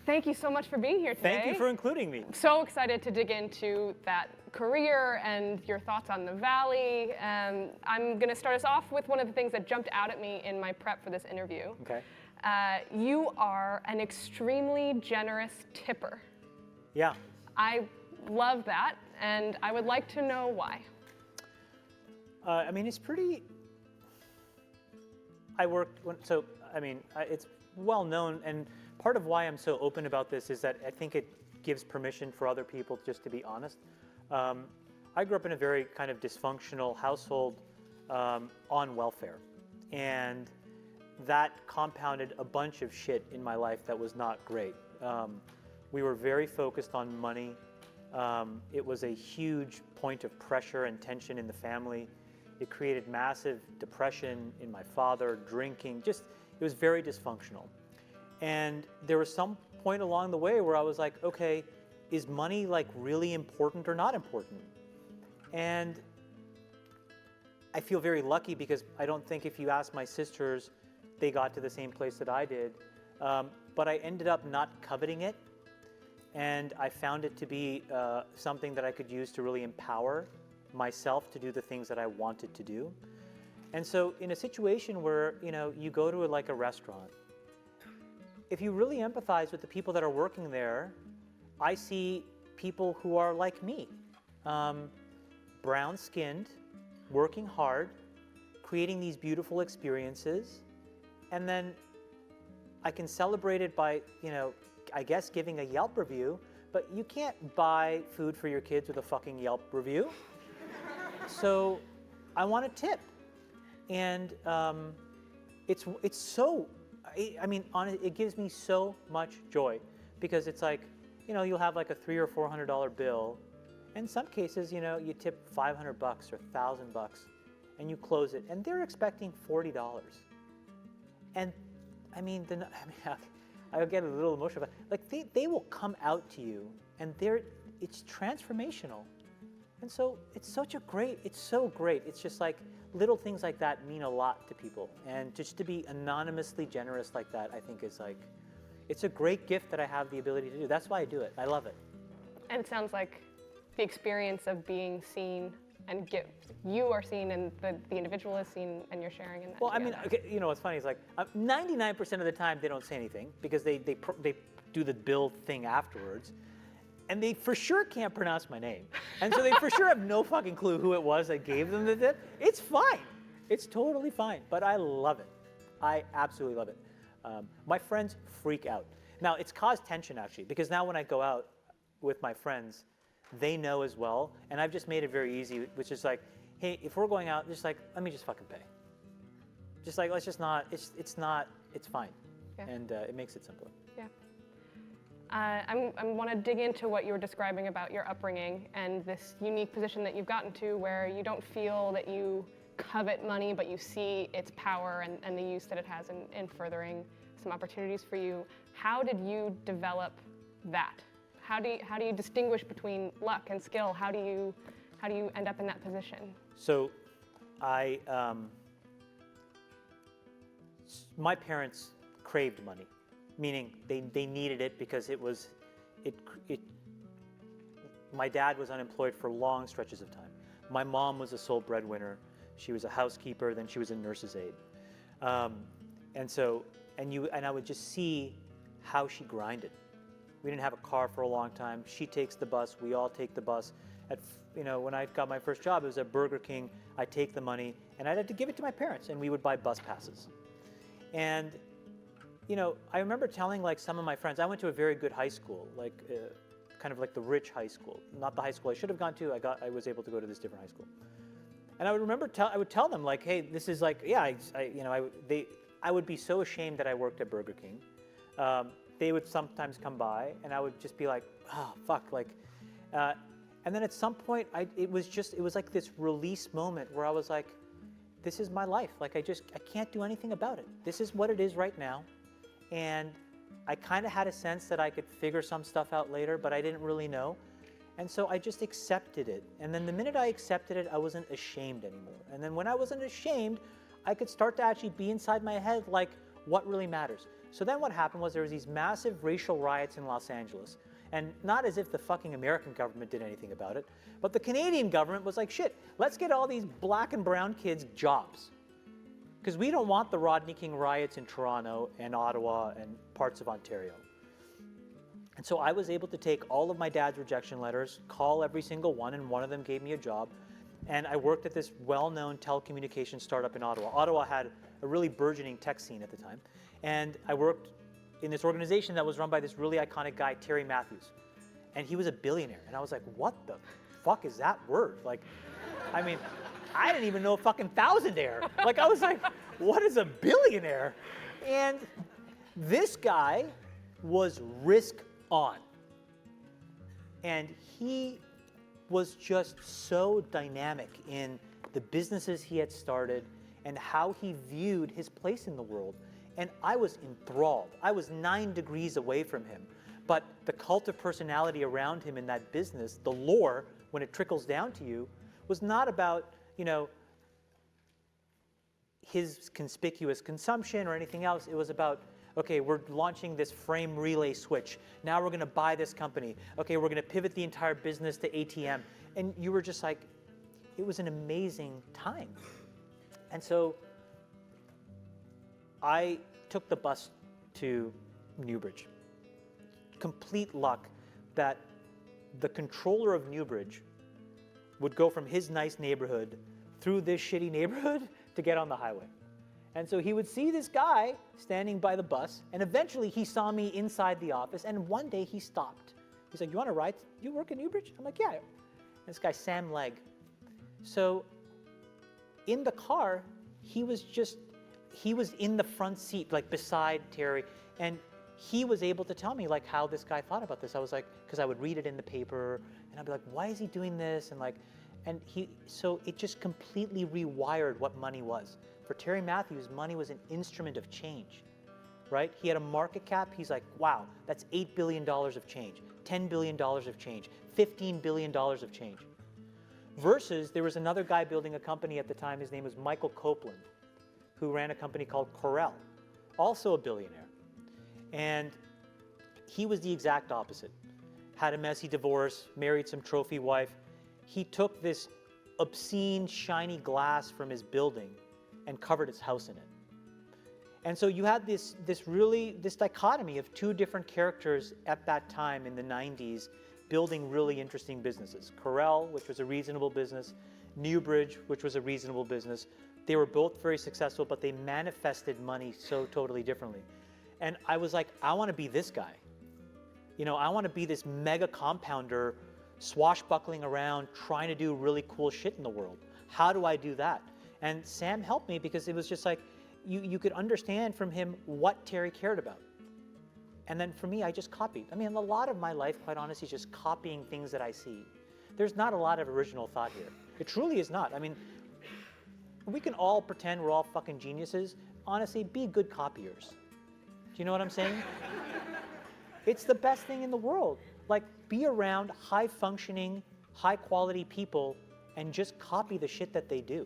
thank you so much for being here today. Thank you for including me. So excited to dig into that career and your thoughts on the Valley. I'm going to start us off with one of the things that jumped out at me in my prep for this interview. Okay. You are an extremely generous tipper. Yeah. I love that, and I would like to know why. I mean, it's pretty. It's well known, and part of why I'm so open about this is that I think it gives permission for other people just to be honest. I grew up in a very kind of dysfunctional household on welfare, and that compounded a bunch of shit in my life that was not great. We were very focused on money. It was a huge point of pressure and tension in the family. It created massive depression in my father, drinking, it was very dysfunctional. And there was some point along the way where I was like, okay, is money like really important or not important? And I feel very lucky because I don't think if you ask my sisters, they got to the same place that I did. But I ended up not coveting it. And I found it to be something that I could use to really empower myself to do the things that I wanted to do. And so in a situation where, you go to a restaurant, if you really empathize with the people that are working there, I see people who are like me, brown-skinned, working hard, creating these beautiful experiences, and then I can celebrate it by, I guess giving a Yelp review, but you can't buy food for your kids with a fucking Yelp review. So I want to tip. And it gives me so much joy because it's like, you'll have like a $300 or $400 bill. In some cases, you tip $500 or $1,000 and you close it and they're expecting $40. And I get a little emotional, but like they will come out to you and it's transformational. And so it's so great. It's just like little things like that mean a lot to people. And just to be anonymously generous like that, I think is like, it's a great gift that I have the ability to do. That's why I do it. I love it. And it sounds like the experience of being seen and you are seen and the individual is seen and you're sharing in that. Well, together. what's funny is like 99% of the time they don't say anything because they do the bill thing afterwards. And they for sure can't pronounce my name. And so they for sure have no fucking clue who it was that gave them the tip. It's fine. It's totally fine. But I love it. I absolutely love it. My friends freak out. Now, it's caused tension, actually, because now when I go out with my friends, they know as well. And I've just made it very easy, which is like, hey, if we're going out, just like, let me just fucking pay. Just like, let's just not, it's fine. Yeah. And it makes it simpler. Yeah. I want to dig into what you were describing about your upbringing and this unique position that you've gotten to where you don't feel that you covet money, but you see its power and the use that it has in furthering some opportunities for you. How did you develop that? How do you distinguish between luck and skill? How do you end up in that position? So my parents craved money. Meaning they needed it because my dad was unemployed for long stretches of time. My mom was a sole breadwinner. She was a housekeeper, then she was a nurse's aide. And I would just see how she grinded. We didn't have a car for a long time. She takes the bus, we all take the bus. When I got my first job, it was at Burger King. I'd take the money and I'd have to give it to my parents and we would buy bus passes. And I remember telling like some of my friends, I went to a very good high school, kind of like the rich high school, not the high school I should have gone to. I was able to go to this different high school. And I would remember, I would tell them like, hey, this is like, yeah, I would be so ashamed that I worked at Burger King. They would sometimes come by and I would just be like, oh, fuck, and then at some point, it was like this release moment where I was like, this is my life. Like I can't do anything about it. This is what it is right now. And I kind of had a sense that I could figure some stuff out later, but I didn't really know. And so I just accepted it. And then the minute I accepted it, I wasn't ashamed anymore. And then when I wasn't ashamed, I could start to actually be inside my head like, what really matters. So then what happened was there was these massive racial riots in Los Angeles. And not as if the fucking American government did anything about it, but the Canadian government was like, shit, let's get all these black and brown kids jobs. Because we don't want the Rodney King riots in Toronto and Ottawa and parts of Ontario. And so I was able to take all of my dad's rejection letters, call every single one, and one of them gave me a job. And I worked at this well-known telecommunications startup in Ottawa. Ottawa had a really burgeoning tech scene at the time. And I worked in this organization that was run by this really iconic guy, Terry Matthews. And he was a billionaire. And I was like, what the fuck is that word? Like, I mean, I didn't even know fucking thousandaire. Like, I was like, what is a billionaire? And this guy was risk on. And he was just so dynamic in the businesses he had started and how he viewed his place in the world. And I was enthralled. I was 9 degrees away from him. But the cult of personality around him in that business, the lore, when it trickles down to you, was not about, you know, his conspicuous consumption or anything else. It was about, okay, we're launching this frame relay switch. Now we're going to buy this company. Okay, we're going to pivot the entire business to ATM. And you were just like, it was an amazing time. And so I took the bus to Newbridge. Complete luck that the controller of Newbridge would go from his nice neighborhood through this shitty neighborhood to get on the highway. And so he would see this guy standing by the bus, and eventually he saw me inside the office, and one day he stopped. He's like, you want to ride? You work at Newbridge? I'm like, yeah. And this guy, Sam Legg. So in the car, he was in the front seat, like beside Terry, and he was able to tell me like how this guy thought about this. I was like, because I would read it in the paper, and I'd be like, why is he doing this? And so it just completely rewired what money was. For Terry Matthews, money was an instrument of change, right? He had a market cap. He's like, wow, that's $8 billion of change, $10 billion of change, $15 billion of change. Versus there was another guy building a company at the time. His name was Michael Copeland, who ran a company called Corel, also a billionaire. And he was the exact opposite. Had a messy divorce, married some trophy wife. He took this obscene, shiny glass from his building and covered his house in it. And so you had this dichotomy of two different characters at that time in the 90s building really interesting businesses. Corel, which was a reasonable business, Newbridge, which was a reasonable business. They were both very successful, but they manifested money so totally differently. And I was like, I want to be this guy. You know, I want to be this mega compounder swashbuckling around trying to do really cool shit in the world. How do I do that? And Sam helped me because it was just like, you could understand from him what Terry cared about. And then for me, I just copied. I mean, a lot of my life, quite honestly, is just copying things that I see. There's not a lot of original thought here. It truly is not. I mean, we can all pretend we're all fucking geniuses. Honestly, be good copiers. Do you know what I'm saying? It's the best thing in the world. Like, be around high-functioning, high-quality people and just copy the shit that they do.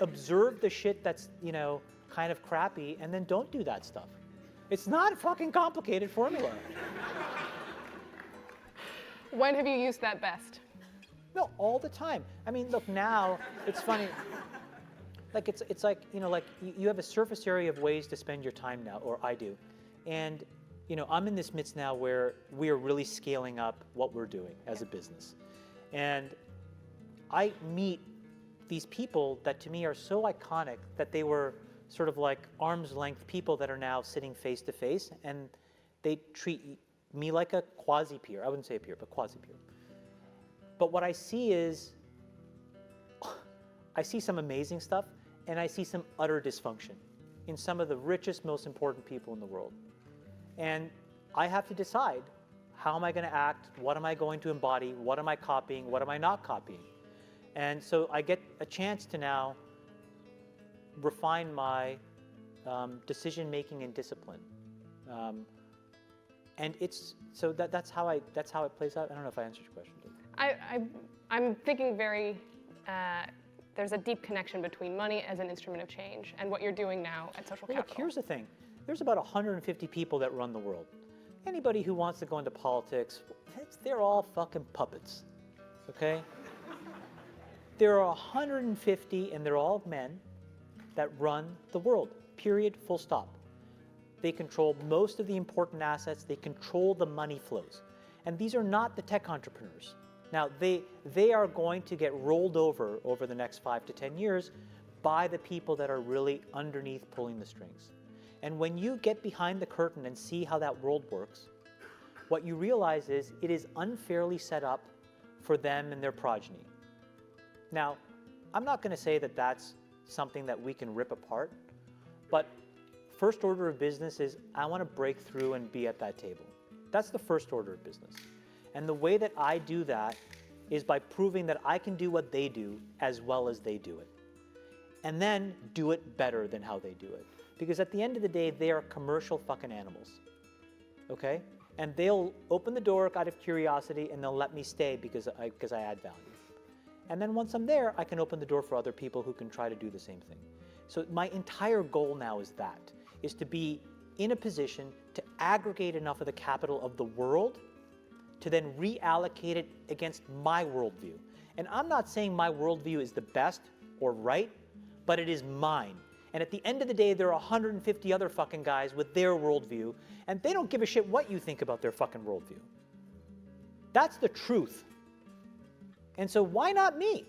Observe the shit that's, you know, kind of crappy, and then don't do that stuff. It's not a fucking complicated formula. When have you used that best? No, all the time. I mean, look, now, it's funny. Like, it's like, you know, like, you have a surface area of ways to spend your time now, or I do. And, you know, I'm in this midst now where we are really scaling up what we're doing as a business. And I meet these people that to me are so iconic that they were sort of like arm's length people that are now sitting face to face, and they treat me like a quasi-peer. I wouldn't say a peer, but quasi-peer. But what I see is, I see some amazing stuff, and I see some utter dysfunction in some of the richest, most important people in the world. And I have to decide, how am I going to act? What am I going to embody? What am I copying? What am I not copying? And so I get a chance to now refine my decision-making and discipline. And it's, so that's how it plays out. I don't know if I answered your question. I'm thinking very there's a deep connection between money as an instrument of change and what you're doing now at Social Well, Capital. look, here's the thing. There's about 150 people that run the world. Anybody who wants to go into politics, they're all fucking puppets, okay? There are 150, and they're all men, that run the world, period, full stop. They control most of the important assets. They control the money flows. And these are not the tech entrepreneurs. Now, they are going to get rolled over the next 5 to 10 years by the people that are really underneath pulling the strings. And when you get behind the curtain and see how that world works, what you realize is it is unfairly set up for them and their progeny. Now, I'm not going to say that that's something that we can rip apart, but first order of business is I want to break through and be at that table. That's the first order of business. And the way that I do that is by proving that I can do what they do as well as they do it. And then do it better than how they do it. Because at the end of the day, they are commercial fucking animals. Okay? And they'll open the door out of curiosity and they'll let me stay because I add value. And then once I'm there, I can open the door for other people who can try to do the same thing. So my entire goal now is to be in a position to aggregate enough of the capital of the world to then reallocate it against my worldview. And I'm not saying my worldview is the best or right, but it is mine. And at the end of the day, there are 150 other fucking guys with their worldview, and they don't give a shit what you think about their fucking worldview. That's the truth. And so why not me?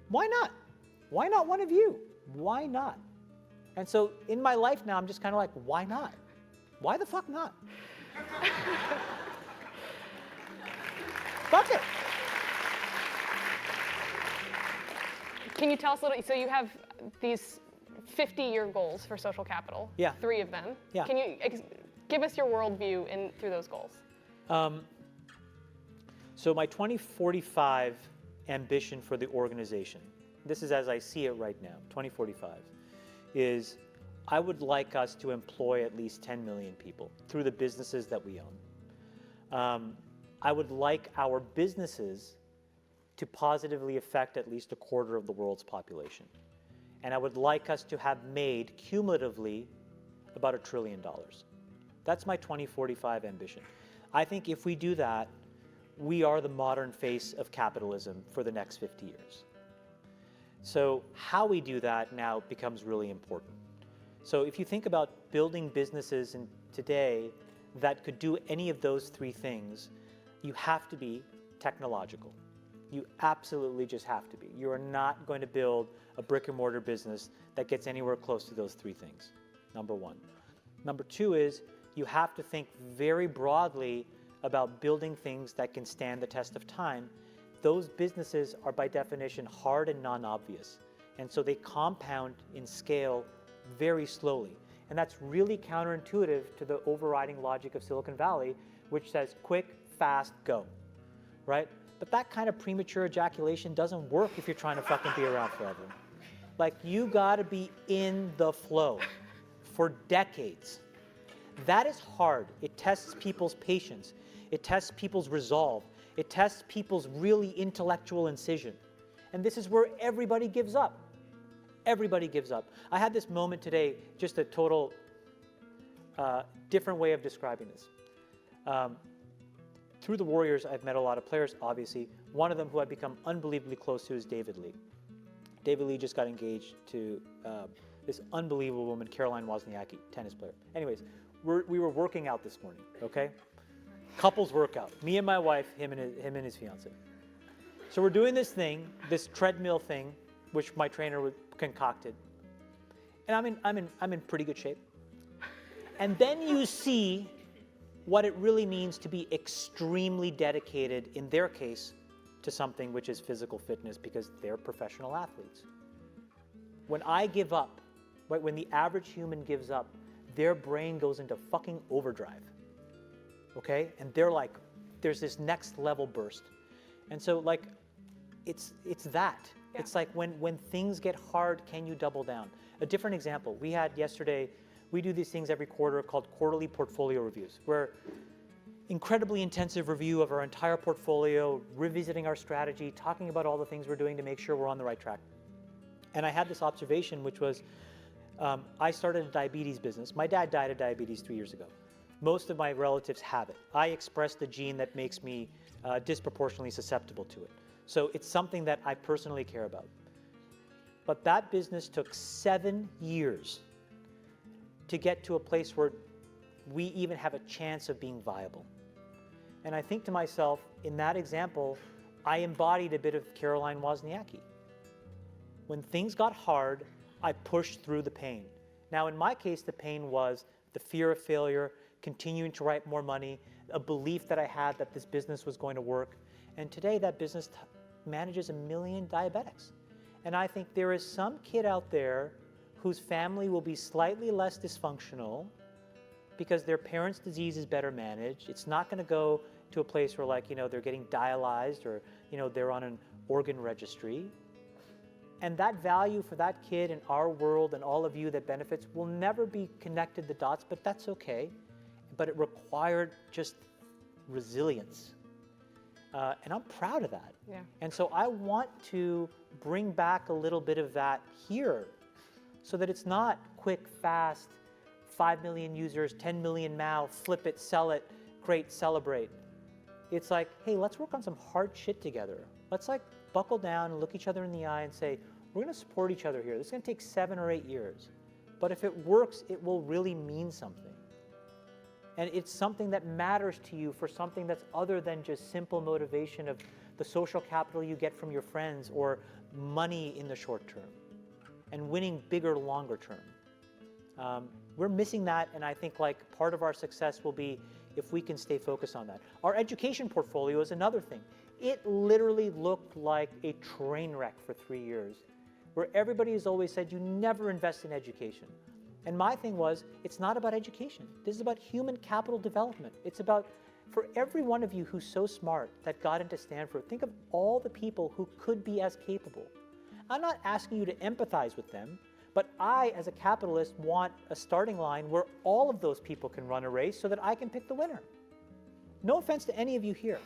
Why not? Why not one of you? Why not? And so in my life now, I'm just kind of like, why not? Why the fuck not? Fuck it. Can you tell us a little, so you have these 50-year goals for Social Capital. Yeah. 3 of them. Yeah. Can you give us your worldview through those goals? So my 2045 ambition for the organization, this is as I see it right now, 2045, is I would like us to employ at least 10 million people through the businesses that we own. I would like our businesses to positively affect at least 1/4 of the world's population. And I would like us to have made cumulatively about $1 trillion. That's my 2045 ambition. I think if we do that, we are the modern face of capitalism for the next 50 years. So how we do that now becomes really important. So if you think about building businesses today that could do any of those 3 things, you have to be technological. You absolutely just have to be. You are not going to build a brick and mortar business that gets anywhere close to those 3 things, number 1. Number 2 is you have to think very broadly about building things that can stand the test of time. Those businesses are by definition hard and non-obvious. And so they compound in scale very slowly. And that's really counterintuitive to the overriding logic of Silicon Valley, which says quick, fast, go, right? But that kind of premature ejaculation doesn't work if you're trying to fucking be around forever. Like, you gotta be in the flow for decades. That is hard. It tests people's patience. It tests people's resolve. It tests people's really intellectual incision. And this is where everybody gives up. Everybody gives up. I had this moment today, just a total different way of describing this. Through the Warriors, I've met a lot of players, obviously. One of them who I've become unbelievably close to is David Lee. David Lee just got engaged to this unbelievable woman, Caroline Wozniacki, tennis player. Anyways, we were working out this morning, okay? Couples workout. Me and my wife, him and his fiance. So we're doing this thing, this treadmill thing, which my trainer concocted. And I'm in pretty good shape. And then you see what it really means to be extremely dedicated, in their case, to something which is physical fitness, because they're professional athletes. When I give up, right, when the average human gives up, their brain goes into fucking overdrive, okay? And they're like, there's this next level burst. And so, like, it's that. Yeah. It's like when things get hard, can you double down? A different example, we had yesterday, we do these things every quarter called quarterly portfolio reviews, where incredibly intensive review of our entire portfolio, revisiting our strategy, talking about all the things we're doing to make sure we're on the right track. And I had this observation, which was, I started a diabetes business. My dad died of diabetes 3 years ago. Most of my relatives have it. I express the gene that makes me disproportionately susceptible to it. So it's something that I personally care about. But that business took 7 years to get to a place where we even have a chance of being viable. And I think to myself, in that example, I embodied a bit of Caroline Wozniacki. When things got hard, I pushed through the pain. Now, in my case, the pain was the fear of failure, continuing to write more money, a belief that I had that this business was going to work. And today, that business manages 1 million diabetics. And I think there is some kid out there whose family will be slightly less dysfunctional because their parents' disease is better managed. It's not going to go to a place where, like, they're getting dialyzed or, they're on an organ registry. And that value for that kid in our world and all of you that benefits will never be connected the dots, but that's okay. But it required just resilience. And I'm proud of that. Yeah. And so I want to bring back a little bit of that here so that it's not quick, fast, 5 million users, 10 million now, flip it, sell it, great, celebrate. It's like, hey, let's work on some hard shit together. Let's buckle down and look each other in the eye and say, we're going to support each other here. This is going to take 7 or 8 years. But if it works, it will really mean something. And it's something that matters to you for something that's other than just simple motivation of the social capital you get from your friends or money in the short term and winning bigger, longer term. We're missing that, and I think part of our success will be if we can stay focused on that. Our education portfolio is another thing. It literally looked like a train wreck for 3 years, where everybody has always said you never invest in education. And my thing was, it's not about education. This is about human capital development. It's about, for every one of you who's so smart that got into Stanford, think of all the people who could be as capable. I'm not asking you to empathize with them, but I, as a capitalist, want a starting line where all of those people can run a race so that I can pick the winner. No offense to any of you here.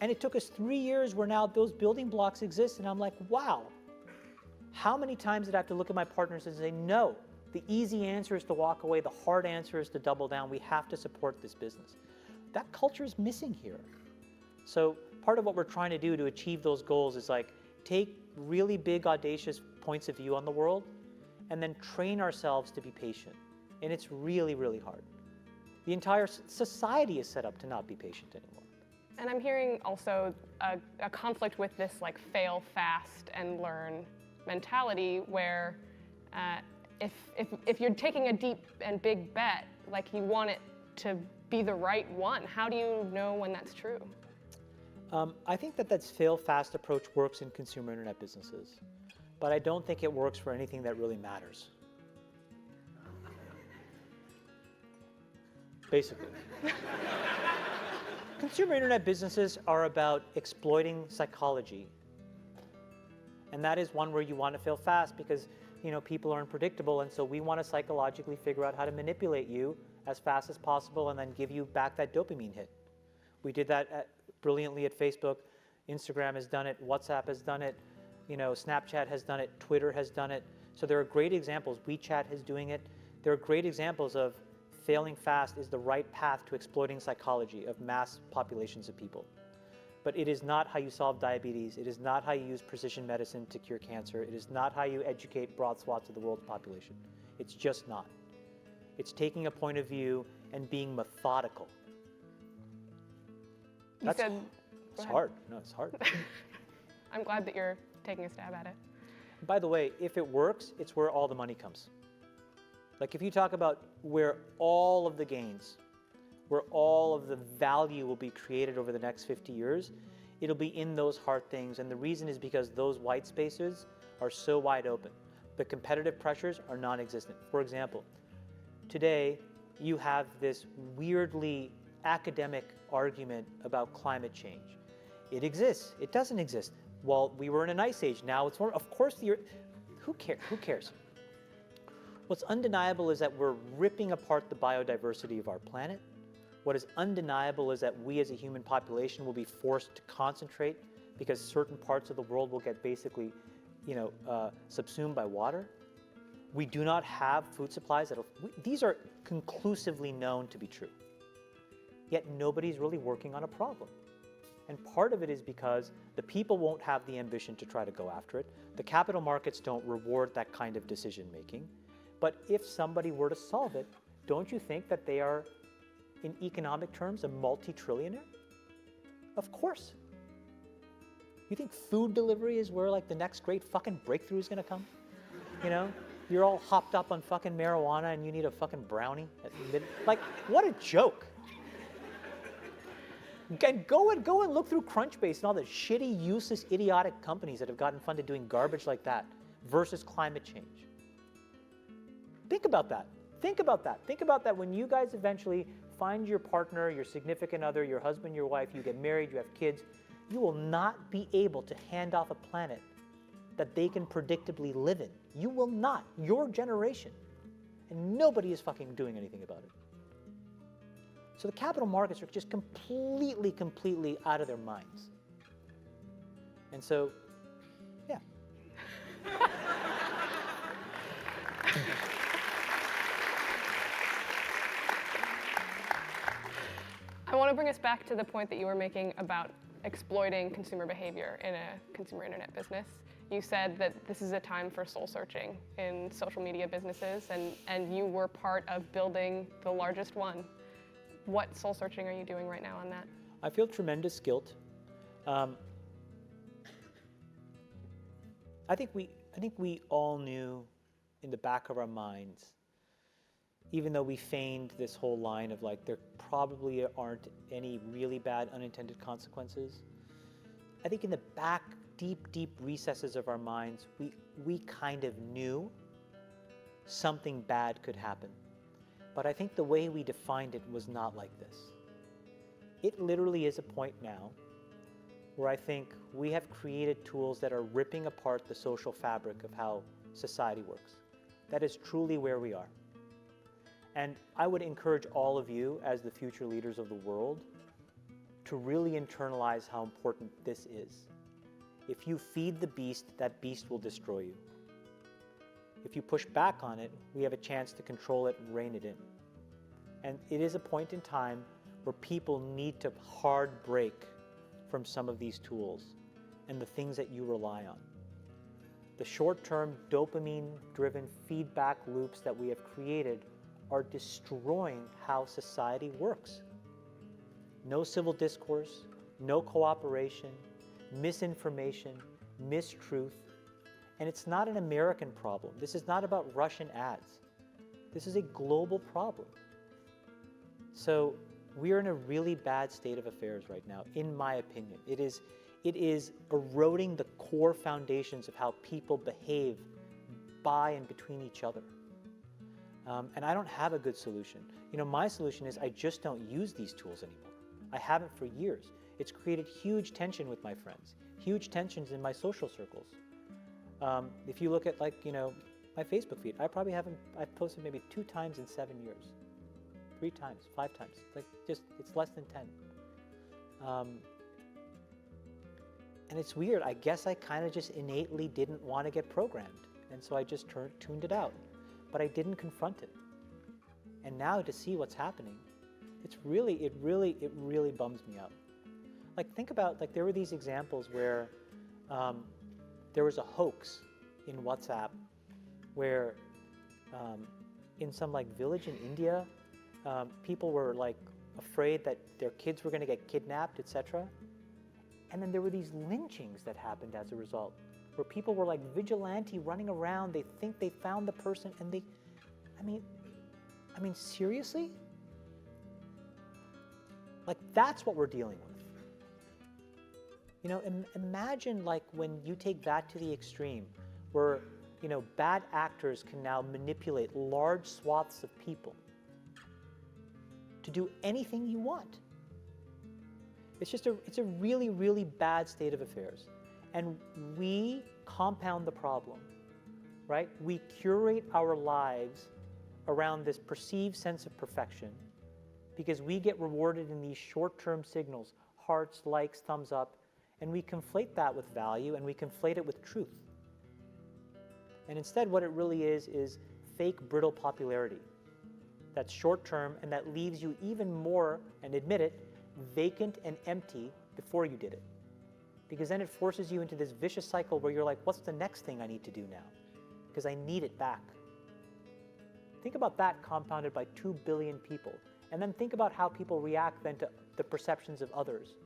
And it took us 3 years where now those building blocks exist, and I'm like, wow. How many times did I have to look at my partners and say, no, the easy answer is to walk away, the hard answer is to double down, we have to support this business. That culture is missing here. So part of what we're trying to do to achieve those goals is take really big, audacious points of view on the world and then train ourselves to be patient. And it's really, really hard. The entire society is set up to not be patient anymore. And I'm hearing also a conflict with this fail fast and learn mentality where if you're taking a deep and big bet, you want it to be the right one. How do you know when that's true? I think that fail fast approach works in consumer internet businesses, but I don't think it works for anything that really matters. Basically. Consumer internet businesses are about exploiting psychology. And that is one where you want to fail fast because, people are unpredictable, and so we want to psychologically figure out how to manipulate you as fast as possible and then give you back that dopamine hit. We did that brilliantly at Facebook. Instagram has done it. WhatsApp has done it. Snapchat has done it. Twitter has done it. So there are great examples. WeChat is doing it. There are great examples of failing fast is the right path to exploiting psychology of mass populations of people. But it is not how you solve diabetes. It is not how you use precision medicine to cure cancer. It is not how you educate broad swaths of the world's population. It's just not. It's taking a point of view and being methodical. It's hard. No, it's hard. I'm glad that you're taking a stab at it. By the way, if it works, it's where all the money comes. If you talk about where all of the gains, where all of the value will be created over the next 50 years, it'll be in those hard things. And the reason is because those white spaces are so wide open. The competitive pressures are non-existent. For example, today you have this weirdly academic argument about climate change. It exists. It doesn't exist. Well, we were in an ice age. Now it's warm. Of course, who cares? What's undeniable is that we're ripping apart the biodiversity of our planet. What is undeniable is that we as a human population will be forced to concentrate because certain parts of the world will get basically, subsumed by water. We do not have food supplies these are conclusively known to be true. Yet nobody's really working on a problem. And part of it is because the people won't have the ambition to try to go after it. The capital markets don't reward that kind of decision making. But if somebody were to solve it, don't you think that they are, in economic terms, a multi-trillionaire? Of course. You think food delivery is where like the next great fucking breakthrough is gonna come? You're all hopped up on fucking marijuana and you need a fucking brownie at like, what a joke. And go and look through Crunchbase and all the shitty, useless, idiotic companies that have gotten funded doing garbage like that versus climate change. Think about that. Think about that. Think about that when you guys eventually find your partner, your significant other, your husband, your wife, you get married, you have kids, you will not be able to hand off a planet that they can predictably live in. You will not. Your generation. And nobody is fucking doing anything about it. So the capital markets are just completely out of their minds. And so, yeah. I want to bring us back to the point that you were making about exploiting consumer behavior in a consumer internet business. You said that this is a time for soul searching in social media businesses, and you were part of building the largest one. What soul searching are you doing right now on that? I feel tremendous guilt. I think we all knew in the back of our minds, even though we feigned this whole line of like there probably aren't any really bad unintended consequences. I think in the back, deep recesses of our minds, we kind of knew something bad could happen. But I think the way we defined it was not like this. It literally is a point now where I think we have created tools that are ripping apart the social fabric of how society works. That is truly where we are. And I would encourage all of you as the future leaders of the world to really internalize how important this is. If you feed the beast, that beast will destroy you. If you push back on it, we have a chance to control it and rein it in. And it is a point in time where people need to hard break from some of these tools and the things that you rely on. The short-term dopamine-driven feedback loops that we have created are destroying how society works. No civil discourse, no cooperation, misinformation, mistruth. And it's not an American problem. This is not about Russian ads. This is a global problem. So we are in a really bad state of affairs right now, in my opinion. It is eroding the core foundations of how people behave by and between each other. And I don't have a good solution. My solution is I just don't use these tools anymore. I haven't for years. It's created huge tension with my friends, huge tensions in my social circles. If you look at my Facebook feed, I've posted maybe 2 times in 7 years, 3 times, 5 times, it's less than 10. And it's weird, I guess I kind of just innately didn't want to get programmed. And so I just tuned it out, but I didn't confront it. And now to see what's happening, it really bums me out. Think about, there were these examples where there was a hoax in WhatsApp where in some village in India, people were afraid that their kids were going to get kidnapped, etc. And then there were these lynchings that happened as a result, where people were vigilante running around. They think they found the person, and I mean, seriously? That's what we're dealing with. Imagine when you take that to the extreme, where bad actors can now manipulate large swaths of people to do anything you want. It's a really bad state of affairs. And we compound the problem right? We curate our lives around this perceived sense of perfection because we get rewarded in these short-term signals, hearts, likes, thumbs up, and we conflate that with value and we conflate it with truth. And instead what it really is fake, brittle popularity. That's short-term and that leaves you even more, and admit it, vacant and empty before you did it. Because then it forces you into this vicious cycle where you're like, what's the next thing I need to do now? Because I need it back. Think about that compounded by 2 billion people. And then think about how people react then to the perceptions of others.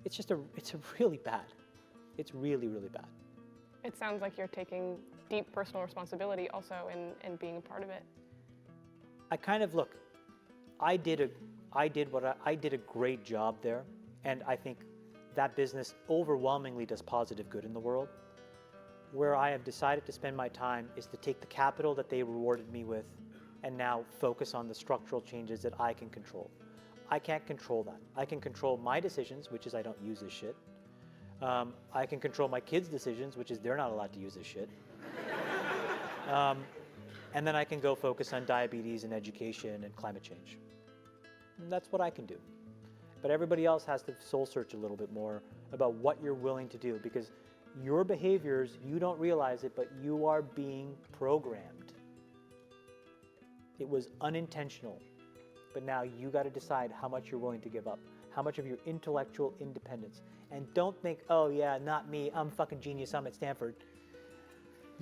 It's really bad. It's really, really bad. It sounds like you're taking deep personal responsibility also in being a part of it. I kind of, look, I did a great job there, and I think that business overwhelmingly does positive good in the world. Where I have decided to spend my time is to take the capital that they rewarded me with and now focus on the structural changes that I can control. I can't control that. I can control my decisions, which is I don't use this shit. I can control my kids' decisions, which is they're not allowed to use this shit. And then I can go focus on diabetes and education and climate change. And that's what I can do. But everybody else has to soul search a little bit more about what you're willing to do, because your behaviors, you don't realize it, but you are being programmed. It was unintentional, but now you got to decide how much you're willing to give up, how much of your intellectual independence. And don't think, oh yeah, not me, I'm fucking genius, I'm at Stanford.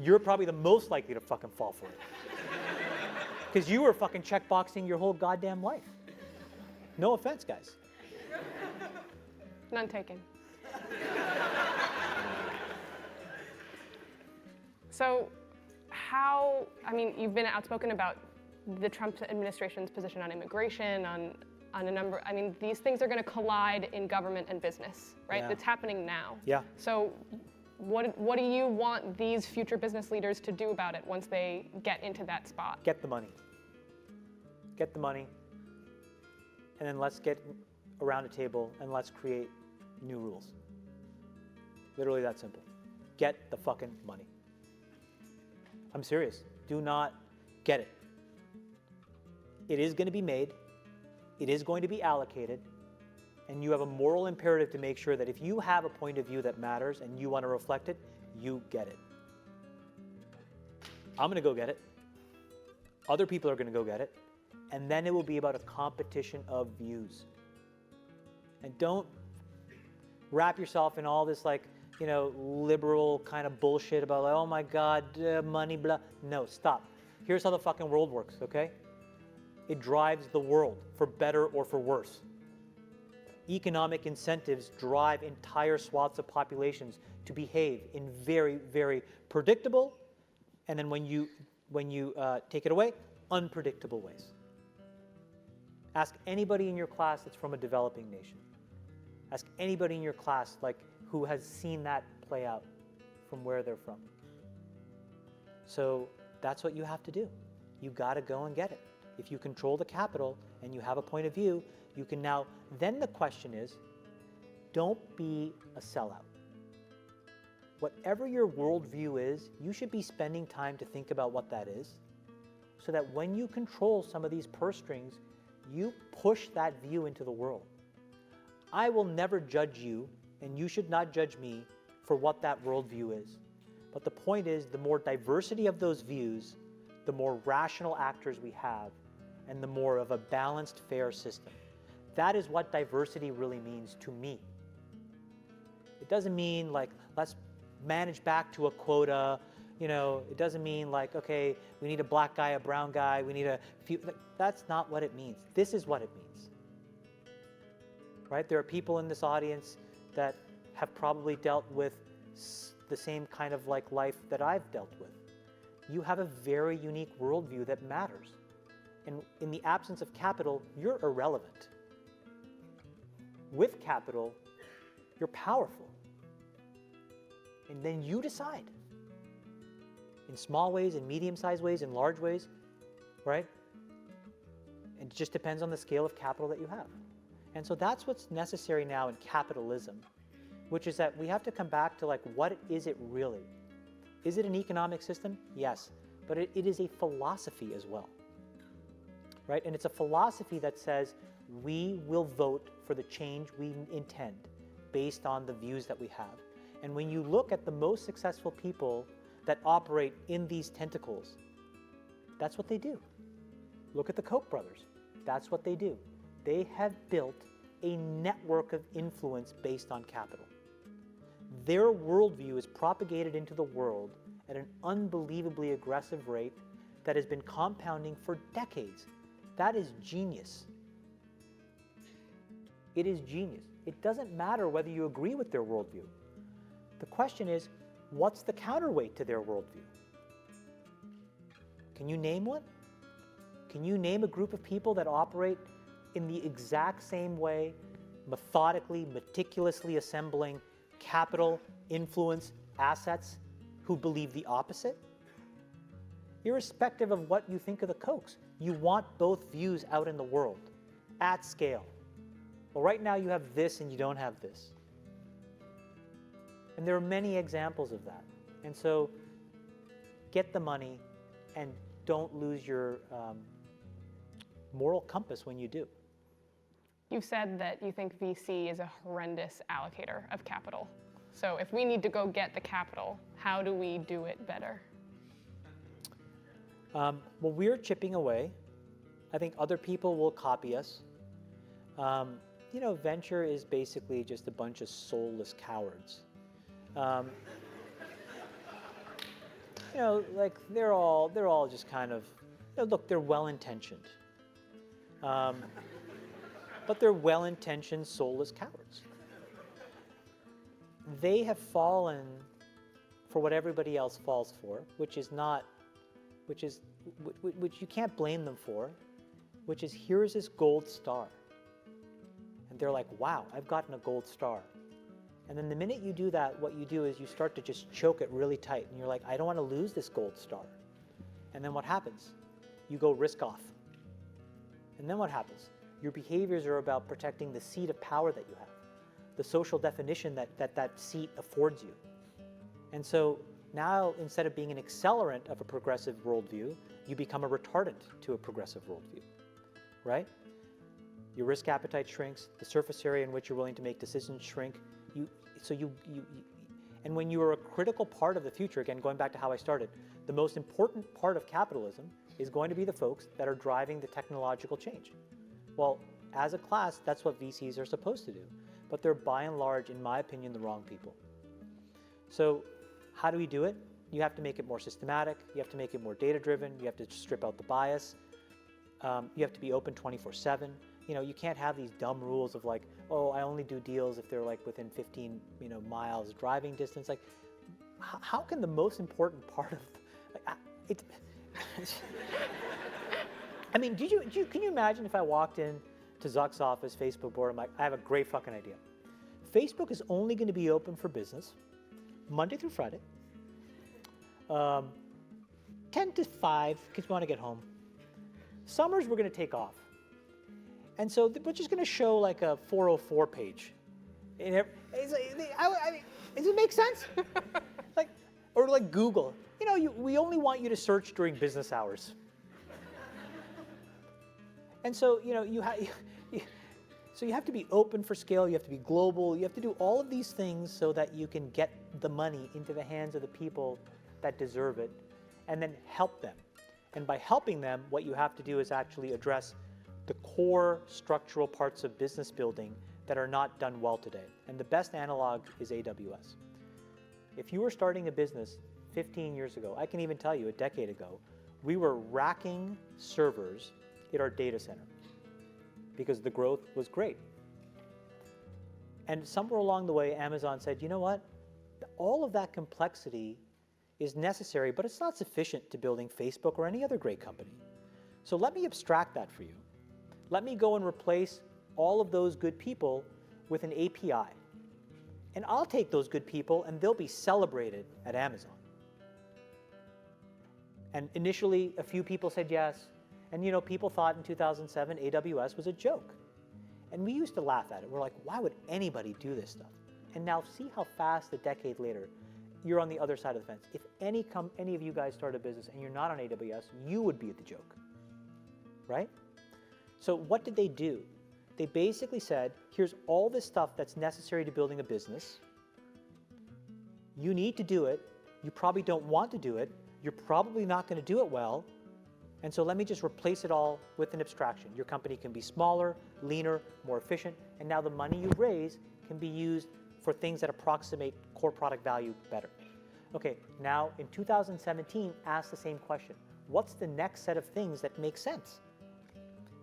You're probably the most likely to fucking fall for it. Because you were fucking checkboxing your whole goddamn life. No offense, guys. None taken. So you've been outspoken about the Trump administration's position on immigration, on a number, these things are going to collide in government and business, right? Yeah. It's happening now. Yeah. So what do you want these future business leaders to do about it once they get into that spot? Get the money. Get the money. And then let's get around a table and let's create new rules. Literally that simple. Get the fucking money. I'm serious. Do not get it. It is going to be made. It is going to be allocated. And you have a moral imperative to make sure that if you have a point of view that matters and you want to reflect it, you get it. I'm going to go get it. Other people are going to go get it. And then it will be about a competition of views. And don't wrap yourself in all this liberal kind of bullshit about, oh my God, money, blah. No, stop. Here's how the fucking world works, okay? It drives the world, for better or for worse. Economic incentives drive entire swaths of populations to behave in very, very predictable, and then when you take it away, unpredictable ways. Ask anybody in your class that's from a developing nation. Ask anybody in your class who has seen that play out from where they're from. So that's what you have to do. You got to go and get it. If you control the capital and you have a point of view, you can now, then the question is, don't be a sellout. Whatever your worldview is, you should be spending time to think about what that is, so that when you control some of these purse strings, you push that view into the world. I will never judge you, and you should not judge me for what that worldview is. But the point is, the more diversity of those views, the more rational actors we have, and the more of a balanced, fair system. That is what diversity really means to me. It doesn't mean let's manage back to a quota. It doesn't mean okay, we need a black guy, a brown guy, we need a few. That's not what it means. This is what it means. Right? There are people in this audience that have probably dealt with the same kind of life that I've dealt with. You have a very unique worldview that matters. And in the absence of capital, you're irrelevant. With capital, you're powerful. And then you decide. In small ways, in medium-sized ways, in large ways, right? It just depends on the scale of capital that you have. And so that's what's necessary now in capitalism, which is that we have to come back to what is it really? Is it an economic system? Yes, but it is a philosophy as well, right? And it's a philosophy that says we will vote for the change we intend based on the views that we have. And when you look at the most successful people that operate in these tentacles, that's what they do. Look at the Koch brothers. That's what they do. They have built a network of influence based on capital. Their worldview is propagated into the world at an unbelievably aggressive rate that has been compounding for decades. That is genius. It is genius. It doesn't matter whether you agree with their worldview. The question is, what's the counterweight to their worldview? Can you name one? Can you name a group of people that operate in the exact same way, methodically, meticulously assembling capital, influence, assets, who believe the opposite? Irrespective of what you think of the Kochs, you want both views out in the world, at scale. Well, right now you have this and you don't have this. And there are many examples of that. And so get the money and don't lose your moral compass when you do. You've said that you think VC is a horrendous allocator of capital. So if we need to go get the capital, how do we do it better? Well, we're chipping away. I think other people will copy us. You know, venture is basically just a bunch of soulless cowards. You know, like they're all just kind of, you know, look, they're well-intentioned. But they're well-intentioned, soulless cowards. They have fallen for what everybody else falls for, which you can't blame them for, which is here's this gold star. And they're like, wow, I've gotten a gold star. And then the minute you do that, what you do is you start to just choke it really tight. And you're like, I don't want to lose this gold star. And then what happens? You go risk off. And then what happens? Your behaviors are about protecting the seat of power that you have, the social definition that seat affords you. And so now, instead of being an accelerant of a progressive worldview, you become a retardant to a progressive worldview, right? Your risk appetite shrinks, the surface area in which you're willing to make decisions shrink. And when you are a critical part of the future, again, going back to how I started, the most important part of capitalism is going to be the folks that are driving the technological change. Well, as a class, that's what VCs are supposed to do. But they're by and large, in my opinion, the wrong people. So how do we do it? You have to make it more systematic. You have to make it more data-driven. You have to strip out the bias. You have to be open 24/7. You know, you can't have these dumb rules of like, oh, I only do deals if they're like within 15, miles driving distance. Like, how can the most important part of it? I mean, can you imagine if I walked in to Zuck's office, Facebook board, I'm like, I have a great fucking idea. Facebook is only going to be open for business Monday through Friday, 10 to 5, because we want to get home. Summers, we're going to take off. And so we're just going to show like a 404 page. Does it make sense? Or like Google. We only want you to search during business hours. And so, you have to be open for scale, you have to be global, you have to do all of these things so that you can get the money into the hands of the people that deserve it, and then help them. And by helping them, what you have to do is actually address the core structural parts of business building that are not done well today. And the best analog is AWS. If you were starting a business 15 years ago, I can even tell you a decade ago, we were racking servers in our data center because the growth was great. And somewhere along the way, Amazon said, you know what? All of that complexity is necessary, but it's not sufficient to building Facebook or any other great company. So let me abstract that for you. Let me go and replace all of those good people with an API. And I'll take those good people and they'll be celebrated at Amazon. And initially, a few people said yes. And people thought in 2007 AWS was a joke. And we used to laugh at it. We're like, why would anybody do this stuff? And now see how fast a decade later, you're on the other side of the fence. If any of you guys start a business and you're not on AWS, you would be at the joke, right? So what did they do? They basically said, here's all this stuff that's necessary to building a business. You need to do it. You probably don't want to do it. You're probably not going to do it well. And so let me just replace it all with an abstraction. Your company can be smaller, leaner, more efficient, and now the money you raise can be used for things that approximate core product value better. Okay, now in 2017, ask the same question. What's the next set of things that make sense?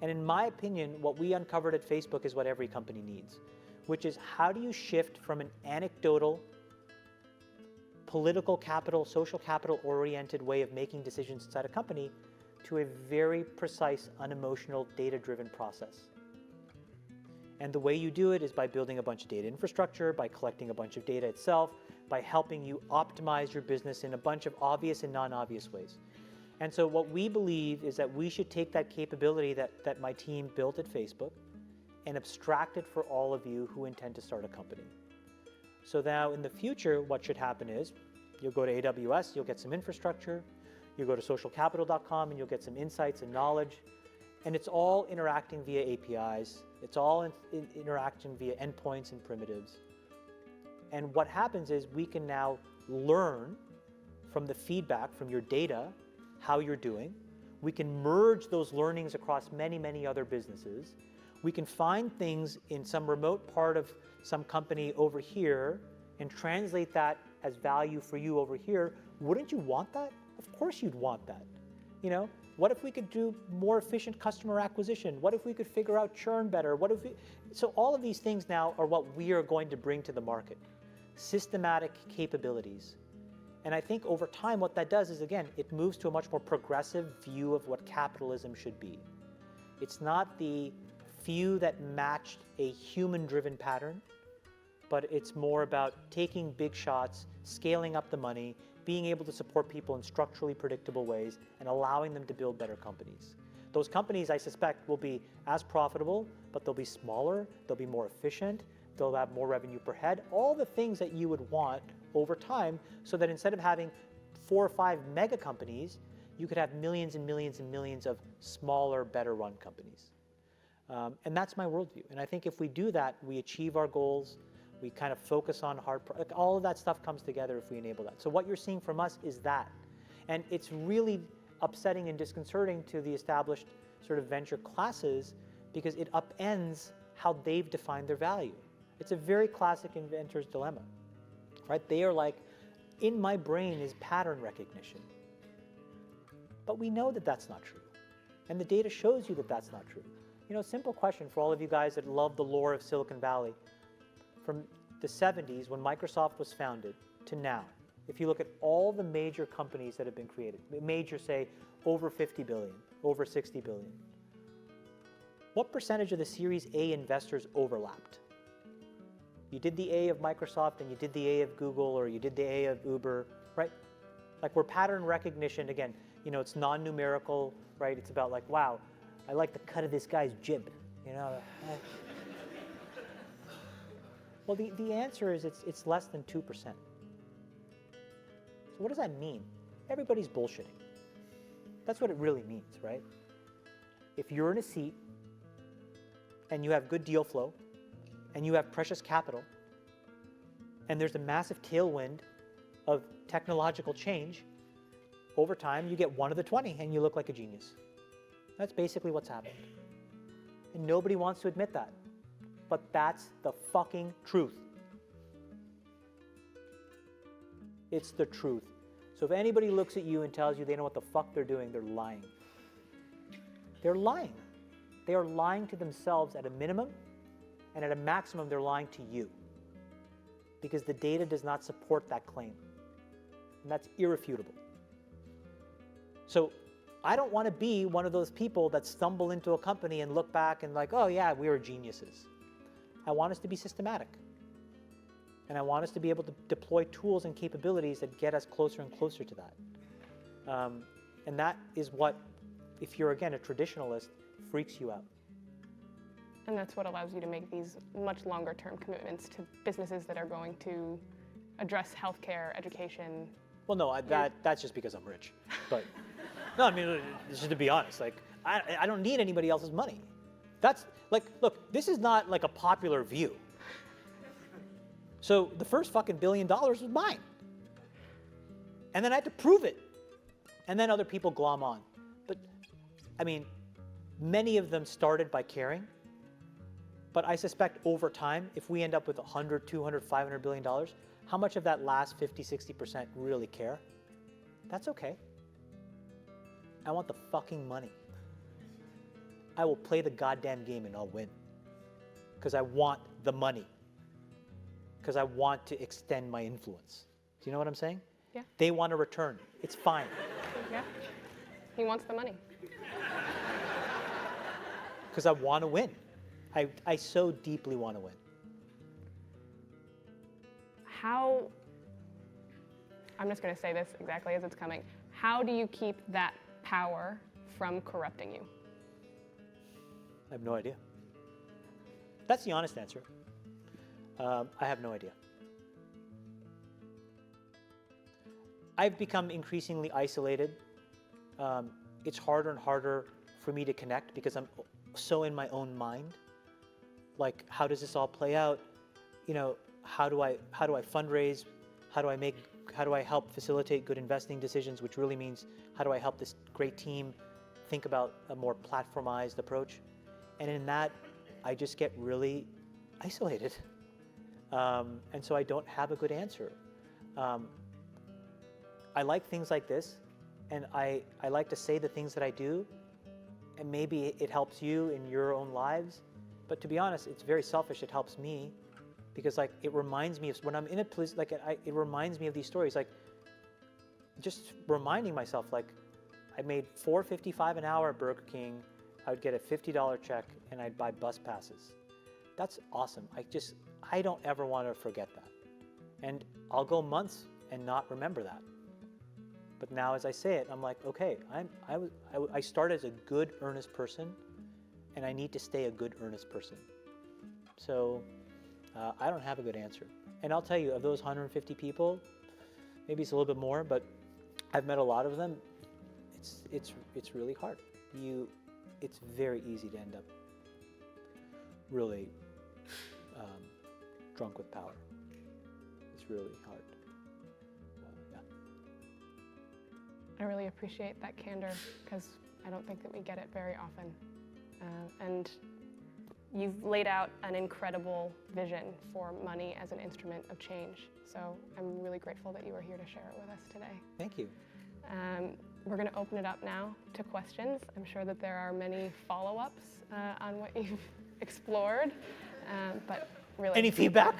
And in my opinion, what we uncovered at Facebook is what every company needs, which is how do you shift from an anecdotal, political capital, social capital oriented way of making decisions inside a company to a very precise, unemotional, data-driven process. And the way you do it is by building a bunch of data infrastructure, by collecting a bunch of data itself, by helping you optimize your business in a bunch of obvious and non-obvious ways. And so what we believe is that we should take that capability that my team built at Facebook and abstract it for all of you who intend to start a company. So now in the future, what should happen is you'll go to AWS, you'll get some infrastructure, you'll go to socialcapital.com and you'll get some insights and knowledge, and it's all interacting via APIs. It's all interacting via endpoints and primitives. And what happens is we can now learn from the feedback from your data how you're doing. We can merge those learnings across many, many other businesses. We can find things in some remote part of some company over here and translate that as value for you over here. Wouldn't you want that? Of course you'd want that. You know, what if we could do more efficient customer acquisition? What if we could figure out churn better? What if we, so all of these things now are what we are going to bring to the market. Systematic capabilities. And I think over time what that does is, again, it moves to a much more progressive view of what capitalism should be. It's not the few that matched a human-driven pattern, but it's more about taking big shots, scaling up the money, being able to support people in structurally predictable ways, and allowing them to build better companies. Those companies, I suspect, will be as profitable, but they'll be smaller, they'll be more efficient, they'll have more revenue per head, all the things that you would want over time, so that instead of having 4 or 5 mega companies, you could have millions and millions and millions of smaller, better run companies. And that's my worldview. And I think if we do that, we achieve our goals, we kind of focus on all of that stuff comes together if we enable that. So what you're seeing from us is that. And it's really upsetting and disconcerting to the established sort of venture classes because it upends how they've defined their value. It's a very classic inventor's dilemma, right? They are like, in my brain is pattern recognition. But we know that that's not true. And the data shows you that that's not true. You know, simple question for all of you guys that love the lore of Silicon Valley. From the 70s, when Microsoft was founded, to now, if you look at all the major companies that have been created, major, say, over 50 billion, over 60 billion, what percentage of the Series A investors overlapped? You did the A of Microsoft and you did the A of Google, or you did the A of Uber, right? Like, we're pattern recognition, again, you know, it's non-numerical, right? It's about like, wow, I like the cut of this guy's jib, you know? Well, the answer is it's less than 2%. So what does that mean? Everybody's bullshitting. That's what it really means, right? If you're in a seat and you have good deal flow and you have precious capital and there's a massive tailwind of technological change, over time you get 1 of the 20 and you look like a genius. That's basically what's happened. And nobody wants to admit that. But that's the fucking truth. It's the truth. So if anybody looks at you and tells you they know what the fuck they're doing, they're lying. They're lying. They are lying to themselves at a minimum, and at a maximum, they're lying to you. Because the data does not support that claim. And that's irrefutable. So I don't want to be one of those people that stumble into a company and look back and like, oh yeah, we were geniuses. I want us to be systematic. And I want us to be able to deploy tools and capabilities that get us closer and closer to that. And that is what, if you're, again, a traditionalist, freaks you out. And that's what allows you to make these much longer term commitments to businesses that are going to address healthcare, education? Well, no, that's just because I'm rich. But no, I mean, just to be honest, like I don't need anybody else's money. That's like, look, this is not like a popular view. So the first fucking $1 billion was mine. And then I had to prove it. And then other people glom on. But I mean, many of them started by caring. But I suspect over time, if we end up with 100, 200, $500 billion, how much of that last 50, 60% really care? That's okay. I want the fucking money. I will play the goddamn game and I'll win. Because I want the money. Because I want to extend my influence. Do you know what I'm saying? Yeah. They want a return. It's fine. Yeah. He wants the money. Because I want to win. I so deeply want to win. I'm just going to say this exactly as it's coming. How do you keep that power from corrupting you? I have no idea. That's the honest answer. I have no idea. I've become increasingly isolated. It's harder and harder for me to connect because I'm so in my own mind. Like, how does this all play out? You know, how do I fundraise? How do I help facilitate good investing decisions, which really means how do I help this great team think about a more platformized approach? And in that, I just get really isolated. And so I don't have a good answer. I like things like this, and I like to say the things that I do, and maybe it helps you in your own lives. But to be honest, it's very selfish. It helps me because like it reminds me of when I'm in a place like it reminds me of these stories. Like just reminding myself, like I made $4.55 an hour at Burger King. I would get a $50 check, and I'd buy bus passes. That's awesome. I don't ever want to forget that. And I'll go months and not remember that. But now as I say it, I'm like, okay, I started as a good, earnest person, and I need to stay a good, earnest person. So I don't have a good answer. And I'll tell you, of those 150 people, maybe it's a little bit more, but I've met a lot of them. It's really hard. It's very easy to end up really drunk with power. It's really hard. Yeah. I really appreciate that candor because I don't think that we get it very often. And you've laid out an incredible vision for money as an instrument of change. So I'm really grateful that you were here to share it with us today. Thank you. We're going to open it up now to questions. I'm sure that there are many follow-ups on what you've explored, but really. Any feedback?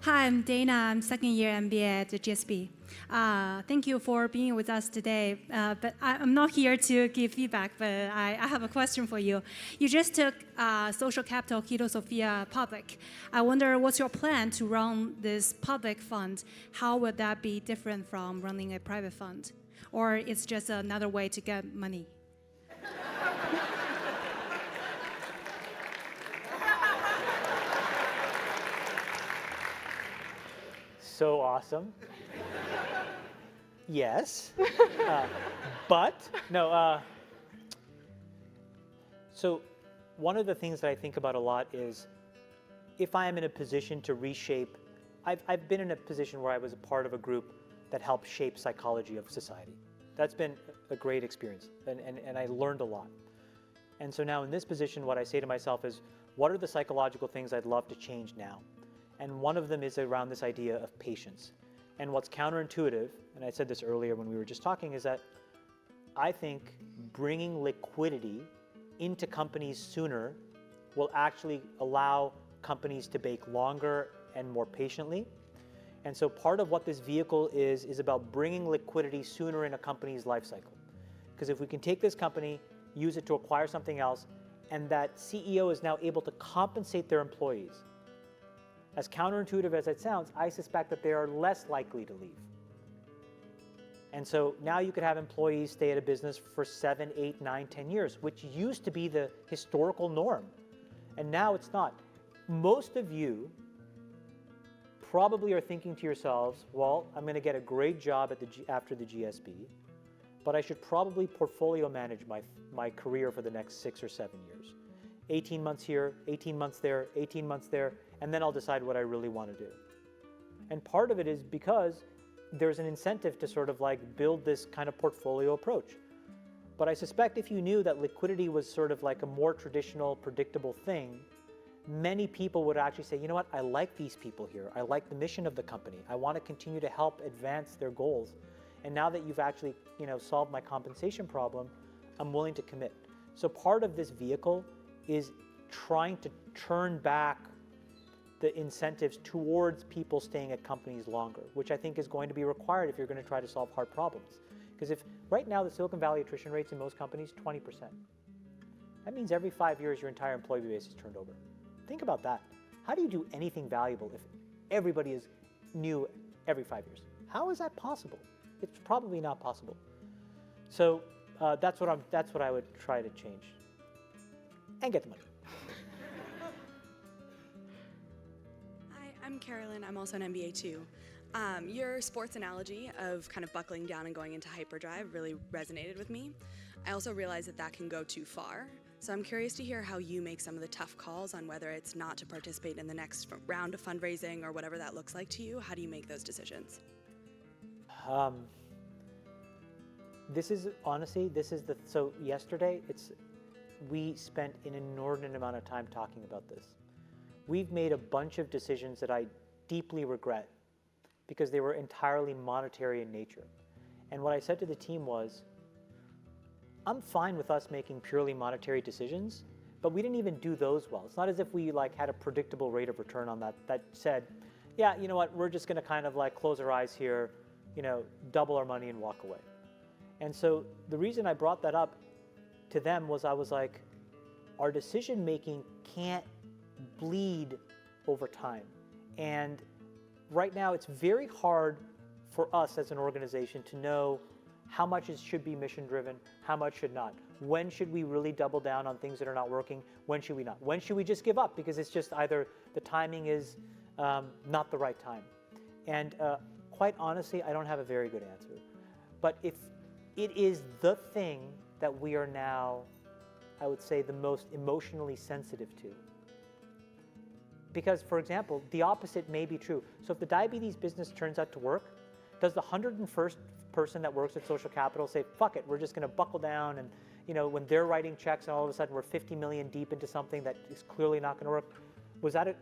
Hi, I'm Dana. I'm second year MBA at the GSB. Thank you for being with us today. But I'm not here to give feedback, but I have a question for you. You just took Social Capital Keto Sophia public. I wonder what's your plan to run this public fund? How would that be different from running a private fund? Or it's just another way to get money? So awesome. Yes. But, no. So one of the things that I think about a lot is if I am in a position to reshape, I've been in a position where I was a part of a group that helped shape psychology of society. That's been a great experience, and I learned a lot. And so now in this position, what I say to myself is, what are the psychological things I'd love to change now? And one of them is around this idea of patience. And what's counterintuitive, and I said this earlier when we were just talking, is that I think bringing liquidity into companies sooner will actually allow companies to bake longer and more patiently. And so part of what this vehicle is about bringing liquidity sooner in a company's life cycle. Because if we can take this company, use it to acquire something else, and that CEO is now able to compensate their employees as counterintuitive as it sounds, I suspect that they are less likely to leave. And so now you could have employees stay at a business for 7, 8, 9, 10 years, which used to be the historical norm. And now it's not. Most of you probably are thinking to yourselves, well, I'm going to get a great job after the GSB, but I should probably portfolio manage my career for the next 6 or 7 years. 18 months here, 18 months there, 18 months there, and then I'll decide what I really want to do. And part of it is because there's an incentive to sort of like build this kind of portfolio approach. But I suspect if you knew that liquidity was sort of like a more traditional, predictable thing, many people would actually say, you know what, I like these people here. I like the mission of the company. I want to continue to help advance their goals. And now that you've actually, solved my compensation problem, I'm willing to commit. So part of this vehicle is trying to turn back the incentives towards people staying at companies longer, which I think is going to be required if you're going to try to solve hard problems. Because if right now the Silicon Valley attrition rates in most companies, 20%. That means every 5 years your entire employee base is turned over. Think about that. How do you do anything valuable if everybody is new every 5 years? How is that possible? It's probably not possible. So that's what I would try to change. And get the money. I'm Carolyn. I'm also an MBA too. Your sports analogy of kind of buckling down and going into hyperdrive really resonated with me. I also realize that can go too far. So I'm curious to hear how you make some of the tough calls on whether it's not to participate in the next round of fundraising or whatever that looks like to you. How do you make those decisions? So yesterday, we spent an inordinate amount of time talking about this. We've made a bunch of decisions that I deeply regret because they were entirely monetary in nature. And what I said to the team was, I'm fine with us making purely monetary decisions, but we didn't even do those well. It's not as if we had a predictable rate of return on that said, yeah, you know what, we're just gonna kind of close our eyes here, double our money and walk away. And so the reason I brought that up to them was I was like, our decision making can't bleed over time. And right now it's very hard for us as an organization to know how much should be mission driven, how much should not. When should we really double down on things that are not working? When should we not? When should we just give up because it's just either the timing is not the right time? And quite honestly, I don't have a very good answer. But if it is the thing that we are now, I would say, the most emotionally sensitive to. Because, for example, the opposite may be true. So if the diabetes business turns out to work, does the 101st person that works at Social Capital say, fuck it, we're just going to buckle down and, when they're writing checks and all of a sudden we're 50 million deep into something that is clearly not going to work? Was that it?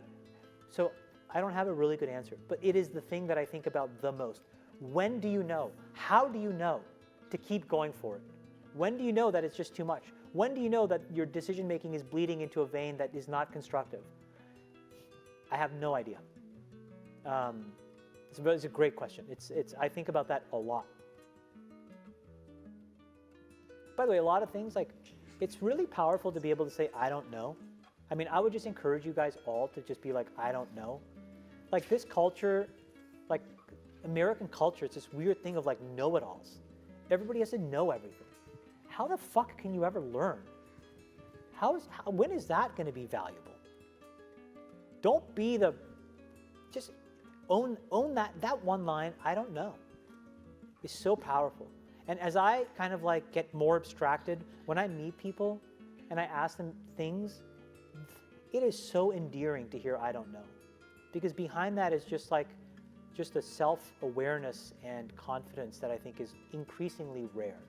So I don't have a really good answer, but it is the thing that I think about the most. When do you know? How do you know to keep going for it? When do you know that it's just too much? When do you know that your decision making is bleeding into a vein that is not constructive? I have no idea. It's a great question. I think about that a lot. By the way, a lot of things, it's really powerful to be able to say, I don't know. I mean, I would just encourage you guys all to just be like, I don't know. This culture, American culture, it's this weird thing of know-it-alls. Everybody has to know everything. How the fuck can you ever learn? When is that going to be valuable? Don't be just own that one line, I don't know, is so powerful. And as I kind of get more abstracted, when I meet people and I ask them things, it is so endearing to hear I don't know. Because behind that is just a self-awareness and confidence that I think is increasingly rare.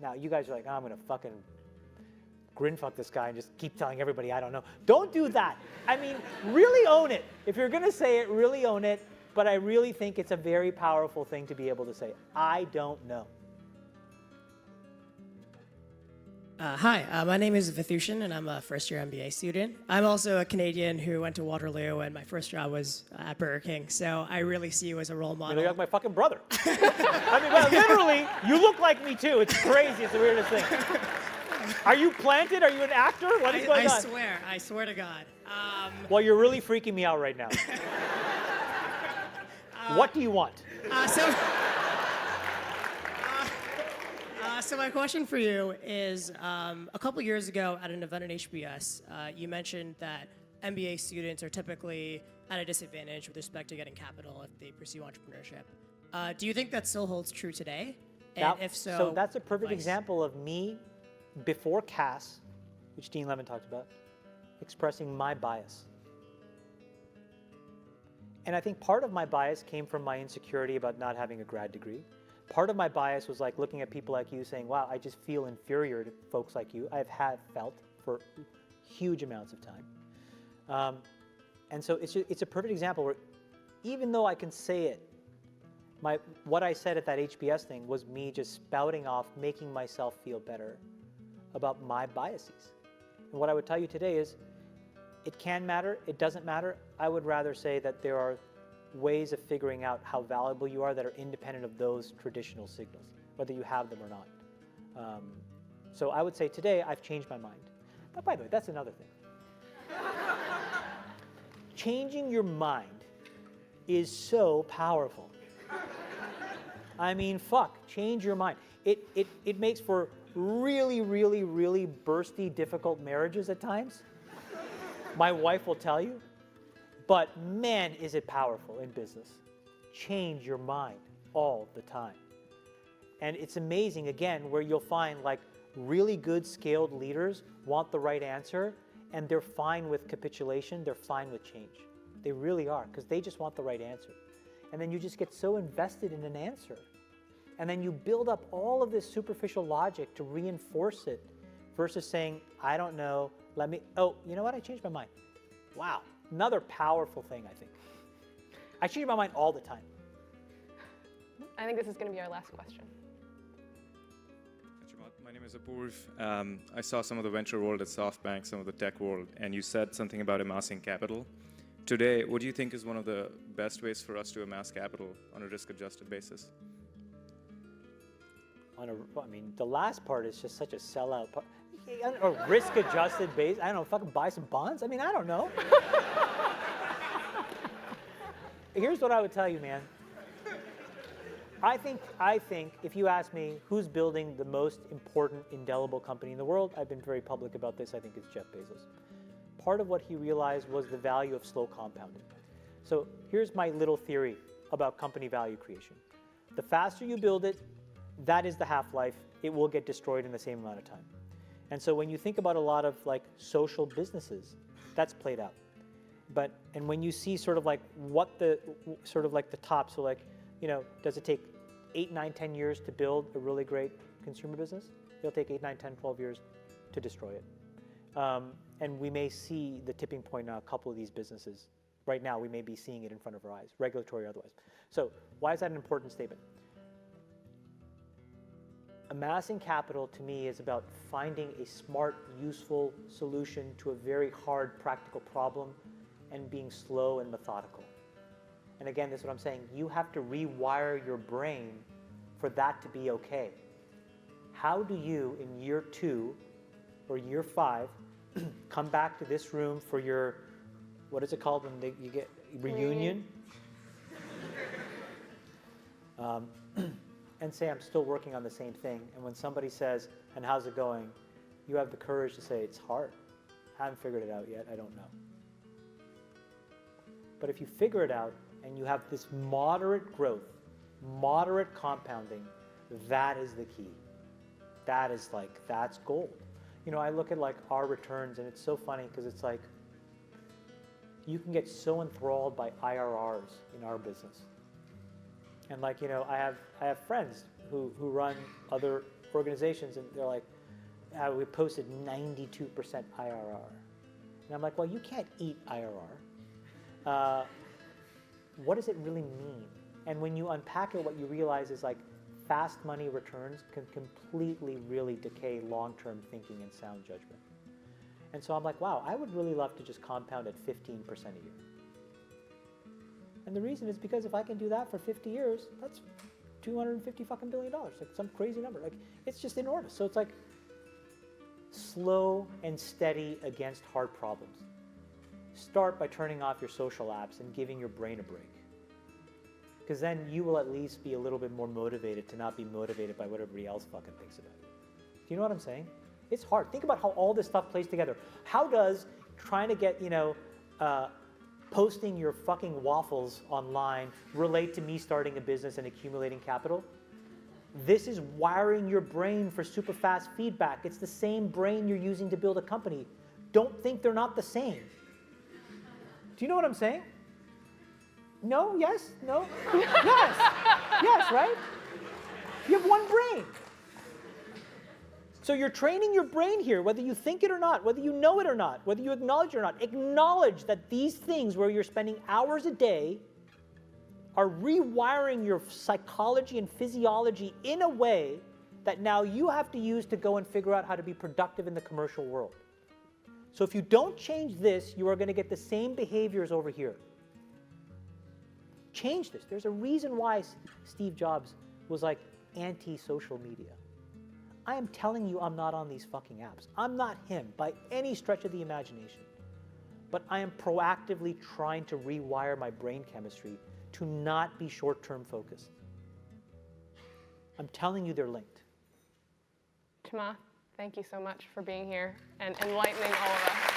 Now, you guys are like, oh, I'm going to fucking grin fuck this guy and just keep telling everybody I don't know. Don't do that. I mean, really own it. If you're going to say it, really own it. But I really think it's a very powerful thing to be able to say, I don't know. Hi, my name is Vithushan, and I'm a first-year MBA student. I'm also a Canadian who went to Waterloo, and my first job was at Burger King, so I really see you as a role model. You're like my fucking brother. I mean, well, literally, you look like me too. It's crazy. It's the weirdest thing. Are you planted? Are you an actor? What is going on? I swear to God. Well, you're really freaking me out right now. What do you want? So my question for you is, a couple years ago at an event at HBS, you mentioned that MBA students are typically at a disadvantage with respect to getting capital if they pursue entrepreneurship. Do you think that still holds true today? And if so, that's a perfect advice. example of me before CAS, which Dean Levin talked about, expressing my bias. And I think part of my bias came from my insecurity about not having a grad degree. Part of my bias was like looking at people like you saying, wow, I just feel inferior to folks like you. I've felt for huge amounts of time. And so it's a perfect example where even though I can say it, what I said at that HBS thing was me just spouting off, making myself feel better about my biases. And what I would tell you today is, it can matter, it doesn't matter. I would rather say that there are ways of figuring out how valuable you are that are independent of those traditional signals, whether you have them or not. So I would say today I've changed my mind. But by the way, that's another thing. Changing your mind is so powerful. I mean, change your mind. It makes for really, really, really bursty, difficult marriages at times. My wife will tell you. But man, is it powerful in business. Change your mind all the time. And it's amazing, again, where you'll find like really good scaled leaders want the right answer, and they're fine with capitulation, they're fine with change. They really are, because they just want the right answer. And then you just get so invested in an answer. And then you build up all of this superficial logic to reinforce it versus saying, I don't know, oh, you know what, I changed my mind. Wow, another powerful thing, I think. I change my mind all the time. I think this is going to be our last question. Chamath, my name is Apurv. I saw some of the venture world at SoftBank, some of the tech world, and you said something about amassing capital. Today, what do you think is one of the best ways for us to amass capital on a risk-adjusted basis? I mean, the last part is just such a sellout part. A risk-adjusted base. I don't know, fucking buy some bonds? I mean, I don't know. Here's what I would tell you, man. I think if you ask me who's building the most important, indelible company in the world, I've been very public about this, I think it's Jeff Bezos. Part of what he realized was the value of slow compounding. So here's my little theory about company value creation. The faster you build it, that is the half-life. It will get destroyed in the same amount of time. And so when you think about a lot of like social businesses, that's played out. And when you see sort of like the top, so like, you know, does it take 8, 9, 10 years to build a really great consumer business? It'll take 8, 9, 10, 12 years to destroy it. And we may see the tipping point on a couple of these businesses. Right now, we may be seeing it in front of our eyes, regulatory or otherwise. So why is that an important statement? Amassing capital, to me, is about finding a smart, useful solution to a very hard, practical problem and being slow and methodical. And again, this is what I'm saying. You have to rewire your brain for that to be okay. How do you, in year 2 or year 5, come back to this room for your, what is it called when you get reunion? And say, I'm still working on the same thing. And when somebody says, and how's it going? You have the courage to say, it's hard. I haven't figured it out yet. I don't know. But if you figure it out and you have this moderate growth, moderate compounding, that is the key. That is like, that's gold. You know, I look at like our returns, and it's so funny because it's like, you can get so enthralled by IRRs in our business. And like, you know, I have friends who run other organizations, and they're like, we posted 92% IRR. And I'm like, well, you can't eat IRR. What does it really mean? And when you unpack it, what you realize is like fast money returns can completely really decay long-term thinking and sound judgment. And so I'm like, wow, I would really love to just compound at 15% a year. And the reason is because if I can do that for 50 years, that's $250 fucking billion, like some crazy number. Like, it's just enormous. So it's like, slow and steady against hard problems. Start by turning off your social apps and giving your brain a break. Because then you will at least be a little bit more motivated to not be motivated by what everybody else fucking thinks about you. Do you know what I'm saying? It's hard. Think about how all this stuff plays together. How does trying to get, posting your fucking waffles online relate to me starting a business and accumulating capital? This is wiring your brain for super fast feedback. It's the same brain you're using to build a company. Don't think they're not the same. Do you know what I'm saying? No? Yes? No? Yes! Yes, right? You have one brain. So you're training your brain here, whether you think it or not, whether you know it or not, whether you acknowledge it or not. Acknowledge that these things where you're spending hours a day are rewiring your psychology and physiology in a way that now you have to use to go and figure out how to be productive in the commercial world. So if you don't change this, you are going to get the same behaviors over here. Change this. There's a reason why Steve Jobs was like anti-social media. I am telling you I'm not on these fucking apps. I'm not him by any stretch of the imagination. But I am proactively trying to rewire my brain chemistry to not be short-term focused. I'm telling you they're linked. Chamath, thank you so much for being here and enlightening all of us.